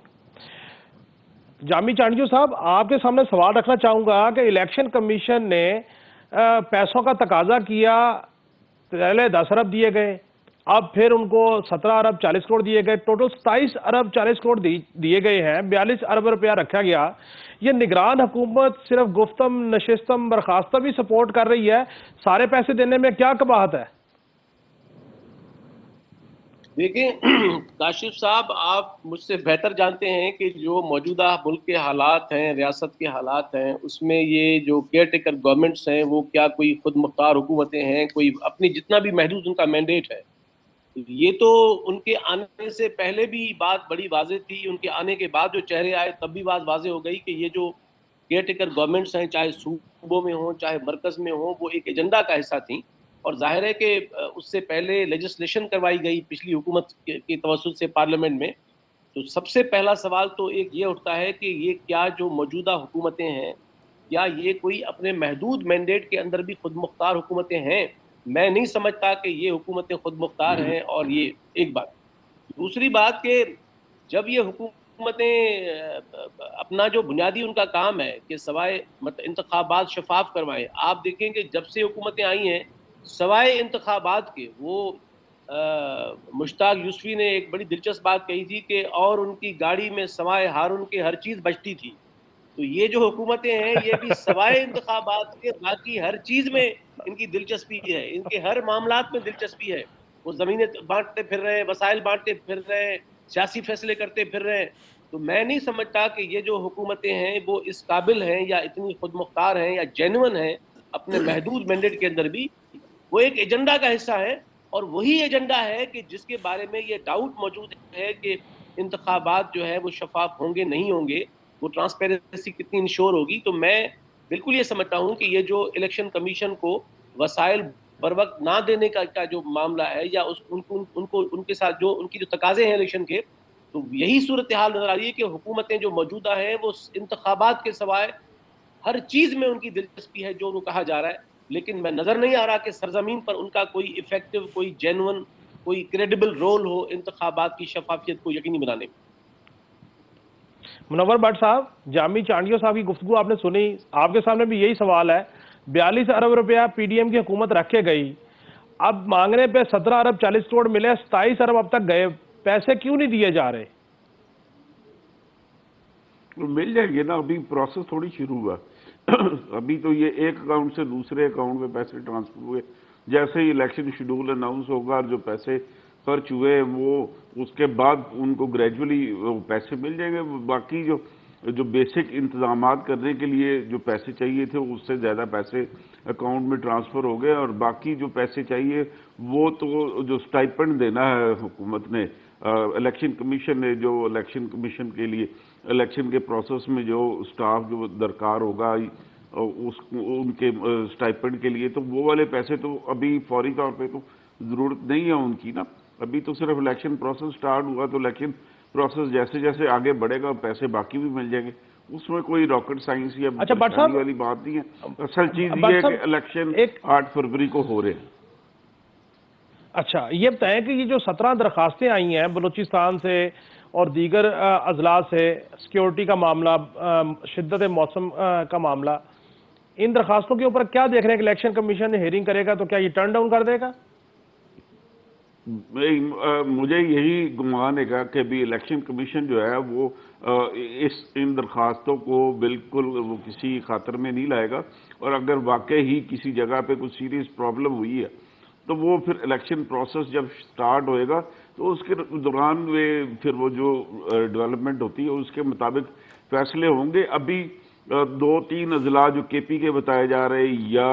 जामी चांडियो साहब, आपके सामने सवाल रखना चाहूंगा कि इलेक्शन कमीशन ने पैसों का तकाजा किया, पहले 10 अरब दिए गए, अब फिर उनको 17 अरब 40 करोड़ दिए गए, टोटल 27 अरब 40 करोड़ दिए गए हैं, 42 अरब रुपया रखा गया। ये निगरान हुकूमत सिर्फ गुफ्तम नशिस्तम बर्खास्तम भी सपोर्ट कर रही है, सारे पैसे देने में क्या कबाहत है? देखिए काशिफ साहब, आप मुझसे बेहतर जानते हैं कि जो मौजूदा मुल्क के हालात हैं, रियासत के हालात हैं, उसमें ये जो केयर टेकर गवर्नमेंट्स हैं वो क्या कोई खुद मुख्तार हुकूमतें हैं, कोई अपनी जितना भी महदूद उनका मैंडेट है। ये तो उनके आने से पहले भी बात बड़ी वाज़ेह थी, उनके आने के बाद जो चेहरे आए तब भी बात वाज़ेह हो गई कि ये जो केयर टेकर गवर्नमेंट्स हैं, चाहे सूबों में हों चाहे मरकज़ में हों, वो एक एजेंडा का हिस्सा थी और जाहिर है कि उससे पहले लेजिस्लेशन करवाई गई पिछली हुकूमत के तवस्सुत से पार्लियामेंट में। तो सबसे पहला सवाल तो एक ये उठता है कि ये क्या जो मौजूदा हुकूमतें हैं, क्या ये कोई अपने महदूद मैंडेट के अंदर भी खुद मुख्तार हुकूमतें हैं? मैं नहीं समझता कि ये हुकूमतें खुद मुख्तार हैं। और ये एक बात। दूसरी बात कि जब ये हुकूमतें अपना जो बुनियादी उनका काम है कि सवाए मतलब इंतखाबात शफाफ करवाएं, आप देखें कि जब से हुकूमतें आई हैं सवाए इंतखाबात के वो मुश्ताक यूसुफी ने एक बड़ी दिलचस्प बात कही थी कि और उनकी गाड़ी में सवाए हारून के हर चीज़ बचती थी। तो ये जो हुकूमतें हैं ये भी सवाए इंतखाबात के बाकी हर चीज़ में इनकी दिलचस्पी है, इनके हर मामलात में दिलचस्पी है। वो ज़मीनें बांटते फिर रहे हैं, वसाइल बांटते फिर रहे हैं, सियासी फैसले करते फिर रहे हैं। तो मैं नहीं समझता कि ये जो हुकूमतें हैं वो इस काबिल हैं या इतनी खुद मुख्तार हैं या जेन्युइन हैं अपने महदूद मैंडेट के अंदर भी। वो एक एजेंडा का हिस्सा है और वही एजेंडा है कि जिसके बारे में ये डाउट मौजूद है कि इंतखाबात जो है वो शफाफ होंगे नहीं होंगे, वो ट्रांसपेरेंसी कितनी इंश्योर होगी। तो मैं बिल्कुल ये समझता हूँ कि ये जो इलेक्शन कमीशन को वसाइल बर वक्त ना देने का जो मामला है या उनको उनके साथ जो उनकी जो तकाजे हैं इलेक्शन के, तो यही सूरत हाल नजर आ रही है कि हुकूमतें जो मौजूदा हैं वो इंतखाबात के सवाए हर चीज में उनकी दिलचस्पी है जो उनको कहा जा रहा है। लेकिन मैं नजर नहीं आ रहा कि सरजमीन पर उनका कोई इफेक्टिव, कोई जेन्युइन, कोई क्रेडिबल रोल हो इंतखाबात की शफाफियत को यकीनी बनाने में। मुनव्वर भट्ट साहब, जामी चांडियो साहब की गुफ्तगू आपने सुनी, आपके सामने भी यही सवाल है। 42 अरब रुपया पीडीएम की हुकूमत रख के गई, अब मांगने पे 17 अरब 40 करोड़ मिले, 27 अरब अब तक गए, पैसे क्यों नहीं दिए जा रहे? तो मिल जाएंगे ना, अभी प्रोसेस थोड़ी शुरू हुआ। अभी तो ये एक अकाउंट से दूसरे अकाउंट में पैसे ट्रांसफर हुए। जैसे ही इलेक्शन शेड्यूल अनाउंस होगा और जो पैसे खर्च हुए वो उसके बाद उनको ग्रेजुअली पैसे मिल जाएंगे। बाकी जो जो बेसिक इंतजामात करने के लिए जो पैसे चाहिए थे उससे ज़्यादा पैसे अकाउंट में ट्रांसफ़र हो गए, और बाकी जो पैसे चाहिए वो तो जो स्टाइपेंड देना है हुकूमत ने, इलेक्शन कमीशन ने, जो इलेक्शन कमीशन के लिए इलेक्शन के प्रोसेस में जो स्टाफ जो दरकार होगा उस उनके स्टाइपेंड के लिए, तो वो वाले पैसे तो अभी फौरी तौर पे तो ज़रूरत नहीं है उनकी ना। अभी तो सिर्फ इलेक्शन प्रोसेस स्टार्ट हुआ, तो इलेक्शन प्रोसेस जैसे जैसे आगे बढ़ेगा पैसे बाकी भी मिल जाएंगे। उसमें कोई रॉकेट साइंस या परेशानी वाली बात नहीं है। असल चीज़ ये है कि इलेक्शन 8 फरवरी को हो रहे हैं। अच्छा, ये बताएं कि ये जो 17 दरखास्तें आई हैं बलूचिस्तान से और दीगर अजला से, सिक्योरिटी का मामला, शिद्दत मौसम का मामला, इन दरखास्तों के ऊपर क्या देख रहे हैं कि इलेक्शन कमीशन हियरिंग करेगा तो क्या ये टर्न डाउन कर देगा? मुझे यही गुमान है कि भी इलेक्शन कमीशन जो है वो इन दरखास्तों को बिल्कुल वो किसी खातर में नहीं लाएगा, और अगर वाकई ही किसी जगह पे कुछ सीरियस प्रॉब्लम हुई है तो वो फिर इलेक्शन प्रोसेस जब स्टार्ट होएगा तो उसके दौरान वे फिर वो जो डेवलपमेंट होती है उसके मुताबिक फैसले होंगे। अभी 2-3 अजला जो केपी के बताए जा रहे या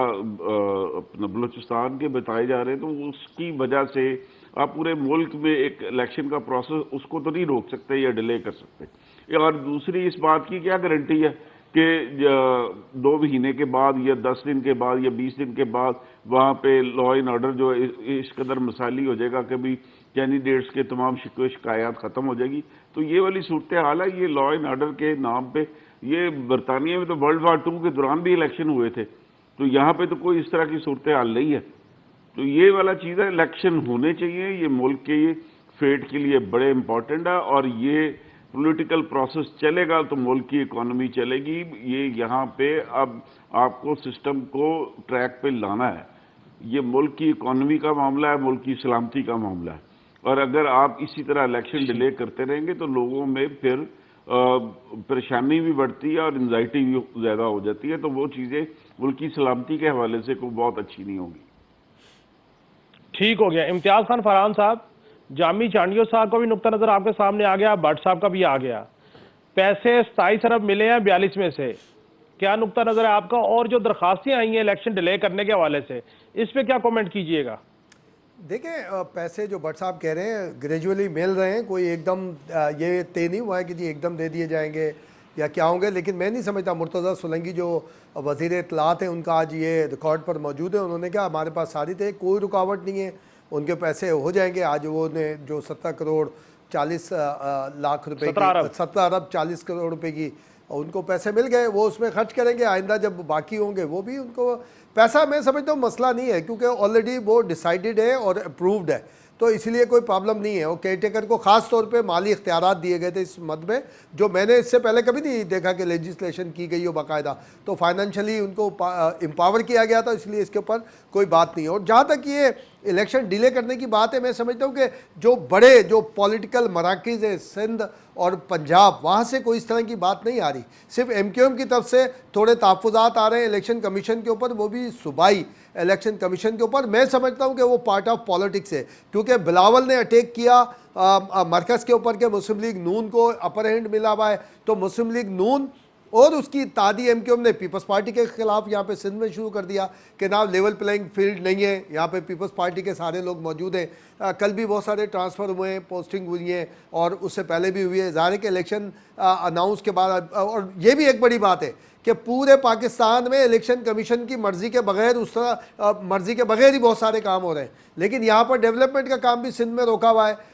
अपना बलूचिस्तान के बताए जा रहे हैं, तो उसकी वजह से आप पूरे मुल्क में एक इलेक्शन का प्रोसेस उसको तो नहीं रोक सकते या डिले कर सकते। और दूसरी इस बात की क्या गारंटी है कि 2 महीने के बाद या 10 दिन के बाद या 20 दिन के बाद वहाँ पे लॉ एंड ऑर्डर जो इस कदर मिसाली हो जाएगा कि भी कैंडिडेट्स के तमाम शिकवे शिकायत ख़त्म हो जाएगी। तो ये वाली सूरत हाल है। ये लॉ एंड ऑर्डर के नाम पे, ये बरतानिया में तो वर्ल्ड वार 2 के दौरान भी इलेक्शन हुए थे, तो यहाँ पे तो कोई इस तरह की सूरत हाल नहीं है। तो ये वाला चीज़ है, इलेक्शन होने चाहिए, ये मुल्क के फेट के लिए बड़े इंपॉर्टेंट है, और ये पॉलिटिकल प्रोसेस चलेगा तो मुल्क की इकोनॉमी चलेगी। ये यहाँ पे अब आपको सिस्टम को ट्रैक पे लाना है। ये मुल्क की इकोनॉमी का मामला है, मुल्क की सलामती का मामला है, और अगर आप इसी तरह इलेक्शन डिले करते रहेंगे तो लोगों में फिर परेशानी भी बढ़ती है और एंजाइटी भी ज़्यादा हो जाती है। तो वो चीज़ें मुल्क की सलामती के हवाले से कोई बहुत अच्छी नहीं होगी। ठीक हो गया। इम्तियाज़ खान फरहान साहब, जामी चांडियो साहब का भी नुक्ता नज़र आपके सामने आ गया, भट्ट साहब का भी आ गया। पैसे 27 अरब मिले हैं 42 में से, क्या नुक्ता नज़र है आपका? और जो दरखास्तें आई हैं इलेक्शन डिले करने के हवाले से, इस पर क्या कमेंट कीजिएगा? देखें, पैसे जो भट्ट साहब कह रहे हैं ग्रेजुअली मिल रहे हैं, कोई एकदम ये तय नहीं हुआ है कि जी एकदम दे दिए जाएंगे या क्या होंगे, लेकिन मैं नहीं समझता। मुर्तज़ा सोलंकी जो वज़ीर इत्तलात हैं उनका आज ये रिकॉर्ड पर मौजूद है, उन्होंने कहा हमारे पास सारी थे, कोई रुकावट नहीं है, उनके पैसे हो जाएंगे। आज वो ने जो 17 करोड़ 40 लाख रुपए की 17 अरब 40 करोड़ रुपए की उनको पैसे मिल गए, वो उसमें खर्च करेंगे। आइंदा जब बाकी होंगे वो भी उनको पैसा, मैं समझता हूँ मसला नहीं है, क्योंकि ऑलरेडी वो डिसाइडेड है और अप्रूव्ड है, तो इसलिए कोई प्रॉब्लम नहीं है। और केयरटेकर को खास तौर पे माली इख्तियारात दिए गए थे इस मद में, जो मैंने इससे पहले कभी नहीं देखा कि लेजिस्लेशन की गई हो बाकायदा। तो फाइनेंशियली उनको एम्पावर किया गया था, इसलिए इसके ऊपर कोई बात नहीं है। और जहाँ तक ये इलेक्शन डिले करने की बात है, मैं समझता हूँ कि जो बड़े जो पॉलिटिकल मराकज़ है सिंध और पंजाब, वहाँ से कोई इस तरह की बात नहीं आ रही। सिर्फ MQM की तरफ से थोड़े तहफ़्फ़ुज़ात आ रहे हैं इलेक्शन कमीशन के ऊपर, वो भी सूबाई इलेक्शन कमीशन के ऊपर। मैं समझता हूँ कि वो पार्ट ऑफ पॉलिटिक्स है, क्योंकि बिलावल ने अटैक किया मरकज़ के ऊपर के मुस्लिम लीग नून को अपर हैंड मिला हुआ है, तो मुस्लिम लीग नून और उसकी तादी MQM ने पीपल्स पार्टी के खिलाफ यहाँ पे सिंध में शुरू कर दिया कि ना लेवल प्लेइंग फील्ड नहीं है, यहाँ पे पीपल्स पार्टी के सारे लोग मौजूद हैं। कल भी बहुत सारे ट्रांसफ़र हुए हैं, पोस्टिंग हुई है, और उससे पहले भी हुई है। ज़ाहिर है कि इलेक्शन अनाउंस के बाद, और ये भी एक बड़ी बात है कि पूरे पाकिस्तान में इलेक्शन कमीशन की मर्ज़ी के बगैर, उस तरह मर्ज़ी के बगैर ही बहुत सारे काम हो रहे हैं, लेकिन यहाँ पर डेवलपमेंट का काम भी सिंध में रोका हुआ है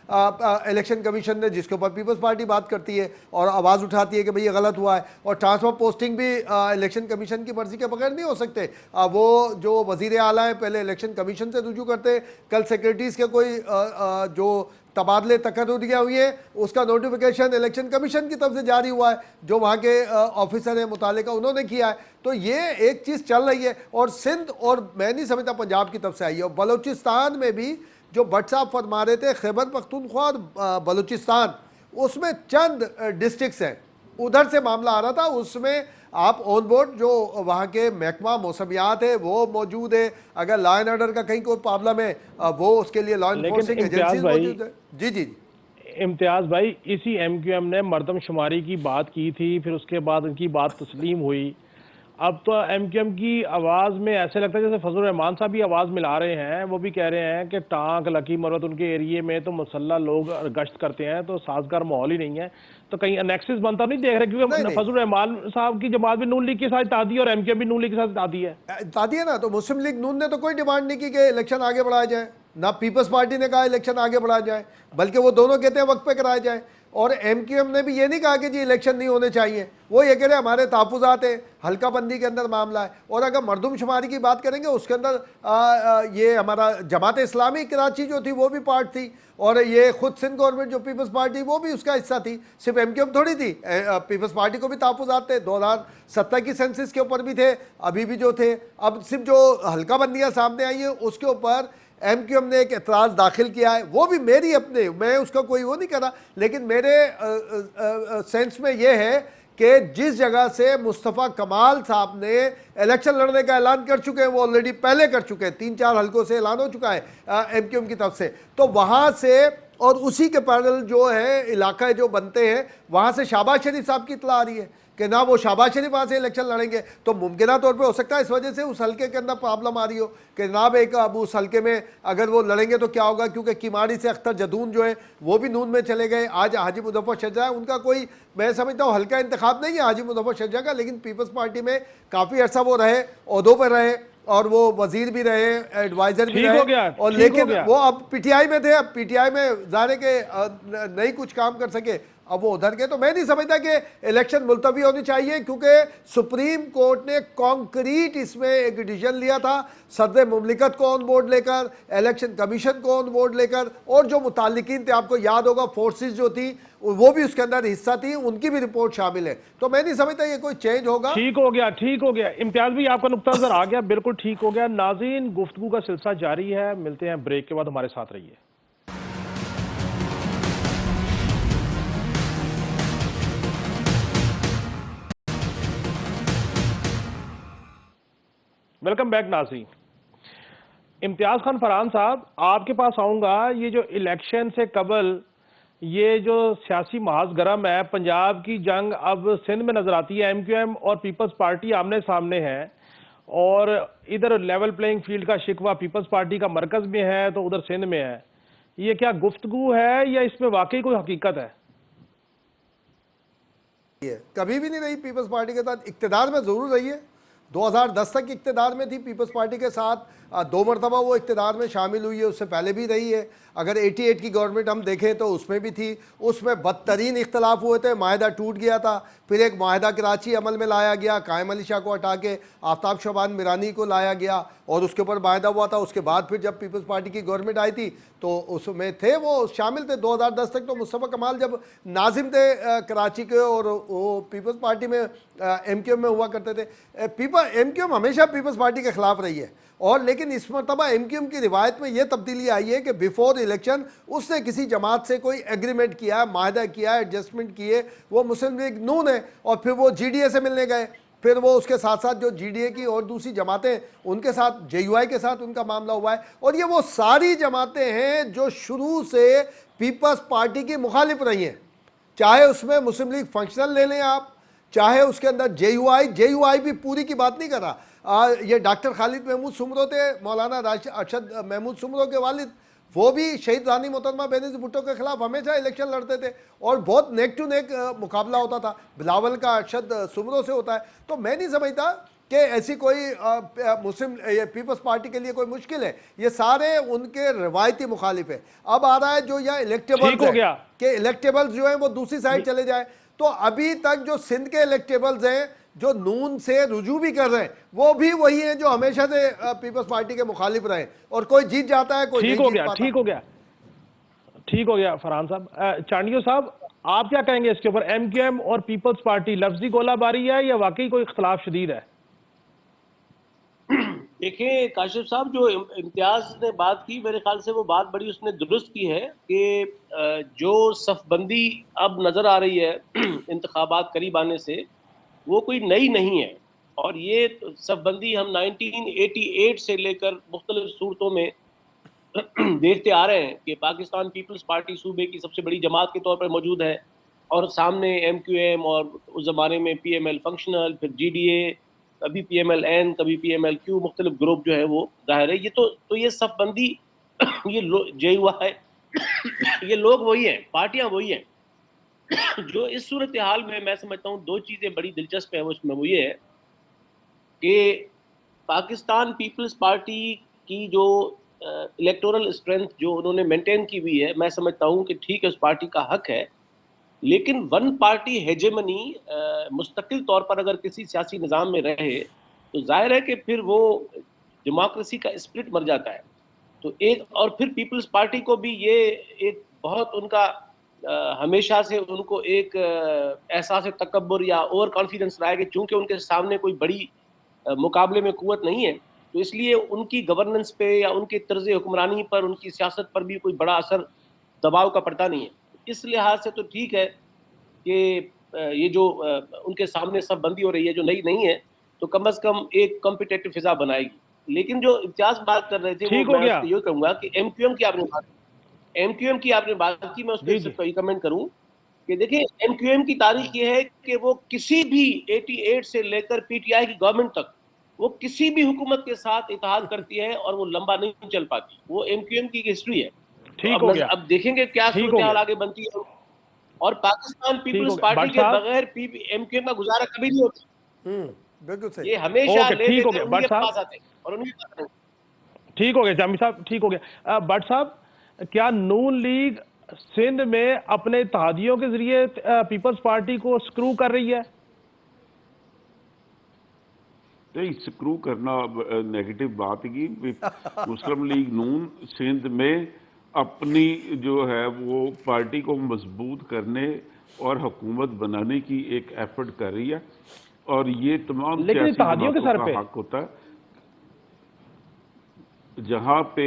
इलेक्शन कमीशन ने, जिसके ऊपर पीपल्स पार्टी बात करती है और आवाज़ उठाती है कि भाई ये गलत हुआ है। और ट्रांसफ़र पोस्टिंग भी इलेक्शन कमीशन की मर्ज़ी के बगैर नहीं हो सकते। वो जो वज़ीर आला हैं पहले इलेक्शन कमीशन से रुजू करते हैं, कल सेक्रेटरीज़ के कोई जो तबादले तकर्रुरियाँ हुई है उसका नोटिफिकेशन इलेक्शन कमीशन की तरफ से जारी हुआ है, जो वहाँ के ऑफिसर हैं मुतालिका उन्होंने किया है। तो ये एक चीज़ चल रही है, और सिंध, और मैं नहीं समझता पंजाब की तरफ से आई है। और बलूचिस्तान में भी जो भट्ट साहब फरमा रहे थे, खैबर पख्तूनख्वा और बलूचिस्तान, उसमें चंद डिस्ट्रिक्ट्स हैं, उधर से मामला आ रहा था, उसमें आप ऑन बोर्ड जो वहाँ के महकमा मौसमियात है वो मौजूद है। अगर लॉ एंड ऑर्डर का कहीं कोई प्रॉब्लम है वो उसके लिए लॉ एनफोर्सिंग एजेंसीज मौजूद है। जी जी इम्तियाज़ भाई, इसी MQM ने मरदमशुमारी की बात की थी, फिर उसके बाद उनकी बात तस्लीम हुई। अब तो MQM की आवाज़ में ऐसे लगता है जैसे फजल रहमान साहब भी आवाज़ मिला रहे हैं। वो भी कह रहे हैं कि टांक लकी मरवत उनके एरिए में तो मुसल्ला लोग गश्त करते हैं, तो साजगार माहौल ही नहीं है, तो कहीं एनेक्सिस बनता नहीं देख रहे, क्योंकि फजल रहमान साहब की जमात भी नून लीग के साथ इत्तेहादी है और MQM भी नून लीग के साथ इत्तेहादी है। इत्तेहादी है ना, तो मुस्लिम लीग नून ने तो कोई डिमांड नहीं की कि इलेक्शन आगे बढ़ाया जाए, ना पीपल्स पार्टी ने कहा इलेक्शन आगे बढ़ाया जाए, बल्कि वो दोनों कहते हैं वक्त पे कराया जाए। और MQM ने भी ये नहीं कहा कि जी इलेक्शन नहीं होने चाहिए, वो ये कह रहे हैं हमारे तहफ़्फ़ुज़ात है, हल्का बंदी के अंदर मामला है। और अगर मरदमशुमारी की बात करेंगे उसके अंदर ये हमारा जमात इस्लामी कराची जो थी वो भी पार्ट थी, और ये खुद सिंध गवर्नमेंट जो पीपल्स पार्टी वो भी उसका हिस्सा थी, सिर्फ MQM थोड़ी थी, पीपल्स पार्टी को भी तहफ़्फ़ुज़ात थे, 2017 की सेंसस के ऊपर भी थे, अभी भी जो थे। अब सिर्फ जो हल्का बंदियाँ सामने आई है उसके ऊपर MQM ने एक एतराज़ दाखिल किया है, वो भी मेरी अपने, मैं उसका कोई वो नहीं कर रहा, लेकिन मेरे सेंस में ये है कि जिस जगह से मुस्तफ़ा कमाल साहब ने इलेक्शन लड़ने का ऐलान कर चुके हैं, वो ऑलरेडी पहले कर चुके हैं, 3-4 हलकों से ऐलान हो चुका है MQM की तरफ से, तो वहाँ से और उसी के पैरेलल जो है इलाका जो बनते हैं, वहाँ से शहबाज शरीफ साहब की इत्तला आ रही है कि ना वो शहबाज शरीफ वहाँ से इलेक्शन लड़ेंगे। तो मुमकिन तौर पे हो सकता है इस वजह से उस हल्के के अंदर प्रॉब्लम आ रही हो कि जनाब एक अब उस हल्के में अगर वो लड़ेंगे तो क्या होगा, क्योंकि किमाड़ी से अख्तर जदून जो है वो भी नून में चले गए। आज हाजी मुजफ्फर शहजाद, उनका कोई मैं समझता हूँ हल्का इंतखाब नहीं है हाजी मुजफ्फर शहजाद का, लेकिन पीपल्स पार्टी में काफ़ी अर्सा वो रहे, ओहदों पर रहे, और वो वजीर भी रहे, एडवाइजर भी रहे, और लेकिन वो अब PTI में थे, अब PTI में ज़ाहिर है कि नहीं कुछ काम कर सके, अब वो उधर गए। तो मैं नहीं समझता कि इलेक्शन मुलतवी होनी चाहिए, क्योंकि सुप्रीम कोर्ट ने कॉन्क्रीट इसमें एक डिसीजन लिया था, सदर मुमलिकत को ऑन बोर्ड लेकर, इलेक्शन कमीशन को ऑन बोर्ड लेकर, और जो मुतालिकीन थे, आपको याद होगा फोर्सेस जो थी वो भी उसके अंदर हिस्सा थी, उनकी भी रिपोर्ट शामिल है। तो मैं नहीं समझता ये कोई चेंज होगा। ठीक हो गया, ठीक हो गया इम्तियाज भी, आपका नुक्ता नजर आ गया, बिल्कुल ठीक हो गया। नाज़रीन, गुफ्तगू का सिलसिला जारी है, मिलते हैं ब्रेक के बाद, हमारे साथ रहिए। वेलकम बैक नाज़रीन। इम्तियाज खान फरहान साहब, आपके पास आऊंगा। ये जो इलेक्शन से कबल ये जो सियासी महाज गरम है, पंजाब की जंग अब सिंध में नजर आती है, MQM और पीपल्स पार्टी आमने सामने है, और इधर लेवल प्लेइंग फील्ड का शिकवा पीपल्स पार्टी का मरकज में है तो उधर सिंध में है। ये क्या गुफ्तगू है या इसमें वाकई कोई हकीकत है? है, कभी भी नहीं रही पीपल्स पार्टी के साथ। इक्तदार में ज़रूर रही है, 2010 तक इक्तदार में थी पीपल्स पार्टी के साथ, 2 मरतबा वो इक्तदार में शामिल हुई है, उससे पहले भी रही है। अगर 88 की गवर्नमेंट हम देखें तो उसमें भी थी, उसमें बदतरीन इख्तलाफ हुए थे, माहिदा टूट गया था, फिर एक माहिदा कराची अमल में लाया गया, कायम अली शाह को हटा के आफ्ताब शबान मिरानी को लाया गया और उसके ऊपर माहिदा हुआ था। उसके बाद फिर जब पीपल्स पार्टी की गवर्नमेंट आई थी तो उसमें थे वो शामिल थे। 2010 तक तो मुस्तफ़ा कमाल जब नाजिम थे कराची के, और वो पीपल्स पार्टी में MQM में हुआ करते थे। MQM हमेशा पीपल्स पार्टी के खिलाफ रही है, और लेकिन इस मरतबा MQM की रिवायत में यह तब्दीली आई है कि बिफोर इलेक्शन उसने किसी जमात से कोई एग्रीमेंट किया, माहिदा किया, एडजस्टमेंट किए, वो मुस्लिम लीग नून है, और फिर वो GDA से मिलने गए, फिर वो उसके साथ साथ जो GDA की और दूसरी जमातें उनके साथ, JUI के साथ उनका मामला हुआ है। और ये वो सारी जमातें हैं जो शुरू से पीपल्स पार्टी की मुखालिफ रही हैं, चाहे उसमें मुस्लिम लीग फंक्शनल ले लें आप, चाहे उसके अंदर JUI भी पूरी की बात नहीं कर रहा। ये डॉक्टर खालिद महमूद सुमरो थे, मौलाना अरशद महमूद सुमरो के वालिद, वो भी शहीद रानी मोहतरमा बेनज़ीर भुट्टो के खिलाफ हमेशा इलेक्शन लड़ते थे और बहुत नेक टू नेक मुकाबला होता था। बिलावल का अरशद सुमरो से होता है। तो मैं नहीं समझता कि ऐसी कोई मुस्लिम पीपल्स पार्टी के लिए कोई मुश्किल है, ये सारे उनके रवायती मुखालिफ है। अब आ रहा है जो यहाँ इलेक्टेबल्स है कि इलेक्टेबल्स जो हैं वो दूसरी साइड चले जाए। तो अभी तक जो सिंध के इलेक्टेबल्स हैं जो नून से रुजू भी कर रहे हैं, वो भी वही हैं जो हमेशा से पीपल्स पार्टी के मुखालिफ रहे, और कोई जीत जाता है, कोई नहीं जीत पाता। ठीक हो गया फरहान साहब। चांडियो साहब, आप क्या कहेंगे इसके ऊपर? MQM और पीपल्स पार्टी लफ्जी गोलाबारी है या वाकई कोई इख्तलाफ शदीद है? देखिए काशिफ साहब, जो इम्तियाज ने बात की, मेरे ख्याल से वो बात बड़ी उसने दुरुस्त की है कि जो सफबंदी अब नजर आ रही है इंतखाबात करीब आने से, वो कोई नई नहीं है। और ये सफबंदी हम 1988 से लेकर मुख्तलिफ सूरतों में देखते आ रहे हैं कि पाकिस्तान पीपल्स पार्टी सूबे की सबसे बड़ी जमात के तौर पर मौजूद है, और सामने MQM, और उस ज़माने में PML फंक्शनल, फिर GDA, कभी PMLN, कभी PMLQ, मुख्तलिफ ग्रुप जो है वो जाहिर है। ये तो ये सफबंदी ये JUI ये लोग वही हैं, पार्टियां वही हैं। जो इस सूरत हाल में मैं समझता हूँ दो चीज़ें बड़ी दिलचस्प है उसमें, वो ये है कि पाकिस्तान पीपल्स पार्टी की जो इलेक्टोरल स्ट्रेंथ जो उन्होंने मेंटेन की हुई है, मैं समझता हूँ कि ठीक है, उस पार्टी का हक है। लेकिन वन पार्टी हेजेमनी मुस्तकिल तौर पर अगर किसी सियासी निज़ाम में रहे तो जाहिर है कि फिर वो डेमोक्रेसी का स्पिरिट मर जाता है। तो एक, और फिर पीपल्स पार्टी को भी ये एक बहुत उनका हमेशा से उनको एक एहसास तकब्बुर या ओवर कॉन्फिडेंस रहा है कि चूंकि उनके सामने कोई बड़ी मुकाबले में कुव्वत नहीं है, तो इसलिए उनकी गवर्नेंस पे या उनके तर्ज हुक्मरानी पर, उनकी सियासत पर भी कोई बड़ा असर दबाव का पड़ता नहीं है। इस लिहाज से तो ठीक है कि ये जो उनके सामने सब बंदी हो रही है जो नई नहीं है, तो कम अज कम एक कॉम्पिटेटिव फिजा बनाएगी। लेकिन जो इम्तियाज बात कर रहे थे वो मैं ये कहूँगा कि MQM की आपने बात की, मैं उस पर कमेंट करूँ कि देखिए MQM की तारीख ये है कि वो किसी भी 88 से लेकर PTI की गवर्नमेंट तक वो किसी भी हुकूमत के साथ इत्तेहाद करती है और वो लंबा नहीं चल पाती। वो MQM की हिस्ट्री है। ठीक हो गया। अब देखेंगे क्या सूरत हाल आगे बनती है। और पाकिस्तान पीपल्स पार्टी के बगैर MQM का गुजारा कभी नहीं होता। बिल्कुल सही। ये हमेशा ठीक हो गया भट्ट साहब। ठीक हो गया जामी साहब, ठीक हो गया। भट्ट साहब, क्या नून लीग सिंध में अपने इत्तेहादियों के जरिए पीपल्स पार्टी को स्क्रू कर रही है? नहीं, स्क्रू करना नेगेटिव बात है कि मुस्लिम लीग नून सिंध में अपनी जो है वो पार्टी को मजबूत करने और हुकूमत बनाने की एक एफर्ट कर रही है, और ये तमाम सियासी जमातों का हक होता है। जहाँ पे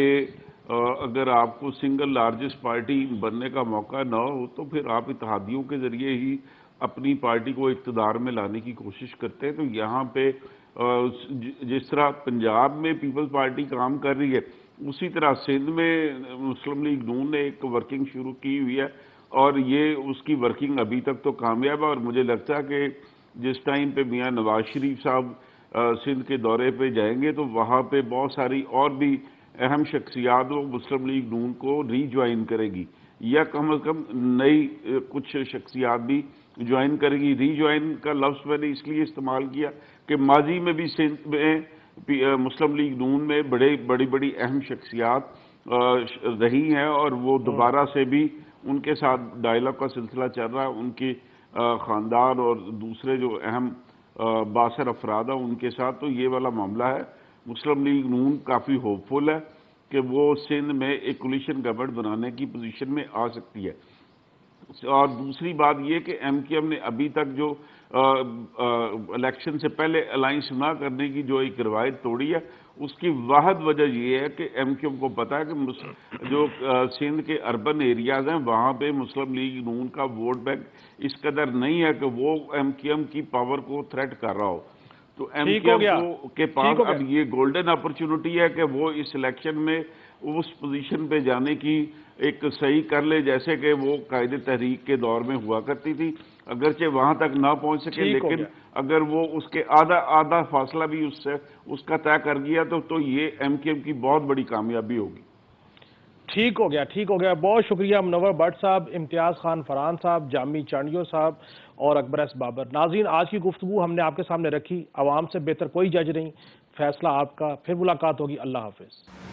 अगर आपको सिंगल लार्जेस्ट पार्टी बनने का मौका ना हो तो फिर आप इत्तेहादियों के जरिए ही अपनी पार्टी को इक़्तिदार में लाने की कोशिश करते हैं। तो यहाँ पे जिस तरह पंजाब में पीपल्स पार्टी काम कर रही है, उसी तरह सिंध में मुस्लिम लीग नून ने एक वर्किंग शुरू की हुई है, और ये उसकी वर्किंग अभी तक तो कामयाब है। और मुझे लगता है कि जिस टाइम पे मियाँ नवाज शरीफ साहब सिंध के दौरे पे जाएंगे तो वहाँ पे बहुत सारी और भी अहम शख्सियात वो मुस्लिम लीग नून को रीज्वाइन करेगी, या कम अज़ कम नई कुछ शख्सियात भी ज्वाइन करेगी। रीज्वाइन का लफ्ज़ मैंने इसलिए इस्तेमाल किया कि माजी में भी सिंध में मुस्लिम लीग नून में बड़ी बड़ी अहम शख्सियात रही हैं और वो दोबारा से भी उनके साथ डायलॉग का सिलसिला चल रहा है। उनके ख़ानदान और दूसरे जो अहम बासर अफराद हैं उनके साथ तो ये वाला मामला है। मुस्लिम लीग नून काफ़ी होपफुल है कि वो सिंध में एक कोलिशन गवर्नमेंट बनाने की पोजीशन में आ सकती है। और दूसरी बात ये कि एमक्यूएम ने अभी तक जो इलेक्शन से पहले अलायंस ना करने की जो एक रवायत तोड़ी है, उसकी वाहद वजह ये है कि एमक्यूएम को पता है कि जो सिंध के अर्बन एरियाज हैं वहाँ पे मुस्लिम लीग नून का वोट बैंक इस कदर नहीं है कि वो एमक्यूएम की पावर को थ्रेट कर रहा हो। तो एमक्यूएम के पास अब ये गोल्डन अपॉर्चुनिटी है कि वो इस इलेक्शन में उस पोजीशन पे जाने की एक सही कर ले जैसे कि वो कायदे तहरीक के दौर में हुआ करती थी। अगरचे वहां तक ना पहुंच सके, लेकिन अगर वो उसके आधा फासला भी उसका तय कर गया तो ये एमक्यूएम की बहुत बड़ी कामयाबी होगी। ठीक हो गया। बहुत शुक्रिया मुनव्वर भट्ट साहब, इम्तियाज़ खान फरहान साहब, जामी चांडियो साहब और अकबर एस बाबर। नाज़रीन, आज की गुफ्तगू हमने आपके सामने रखी। आवाम से बेहतर कोई जज नहीं, फैसला आपका। फिर मुलाकात होगी। अल्लाह हाफिज़।